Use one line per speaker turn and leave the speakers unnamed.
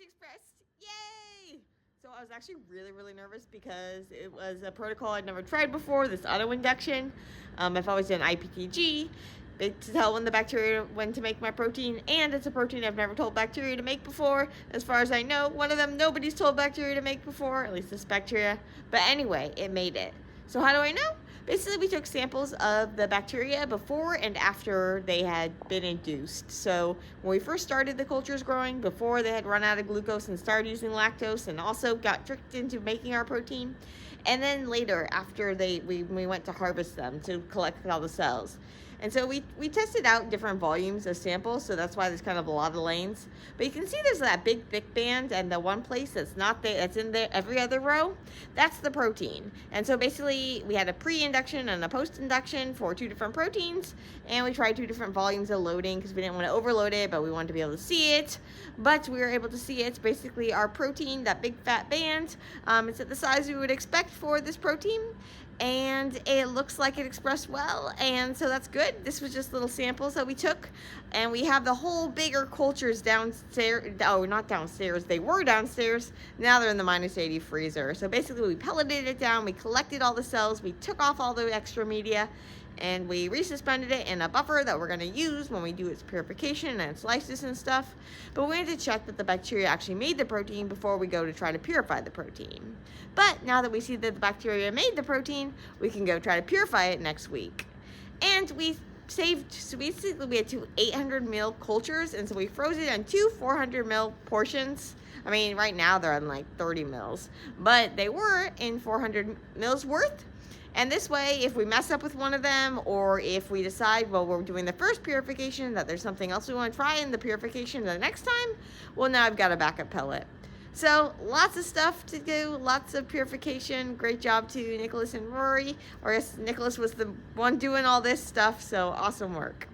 expressed. Yay! So I was actually really nervous because it was a protocol I'd never tried before, this autoinduction. I've always done IPTG to tell when to make my protein, and it's a protein I've never told bacteria to make before. As far as I know, one of them nobody's told bacteria to make before, at least this bacteria. But anyway, it made it. So how do I know? Basically, we took samples of the bacteria before and after they had been induced. So when we first started the cultures growing, before they had run out of glucose and started using lactose and also got tricked into making our protein, and then later after we went to harvest them to collect all the cells. And so we tested out different volumes of samples, so that's why there's kind of a lot of lanes. But you can see there's that big thick band, and the one place that's not there, that's in there every other row, that's the protein. And so basically we had a pre-induction and a post-induction for 2 different proteins, and we tried 2 different volumes of loading because we didn't want to overload it, but we wanted to be able to see it. But we were able to see it. Basically our protein, that big fat band, it's at the size we would expect for this protein, and it looks like it expressed well, and so that's good. This was just little samples that we took, and we have the whole bigger cultures downstairs. Oh, not downstairs, they were downstairs. Now they're in the -80 freezer. So basically we pelleted it down, we collected all the cells, we took off all the extra media, and we resuspended it in a buffer that we're going to use when we do its purification and its lysis and stuff. But we had to check that the bacteria actually made the protein before we go to try to purify the protein. But now that we see that the bacteria made the protein, we can go try to purify it next week. And we saved, so basically we had 2 800 ml cultures, and so we froze it on 2 400 ml portions. I mean, right now they're on like 30 mils, but they were in 400 mils worth. And this way, if we mess up with one of them, or if we decide, well, we're doing the first purification, that there's something else we want to try in the purification the next time, well, now I've got a backup pellet. So lots of stuff to do, lots of purification. Great job to Nicholas and Rory. Or yes, Nicholas was the one doing all this stuff, so awesome work.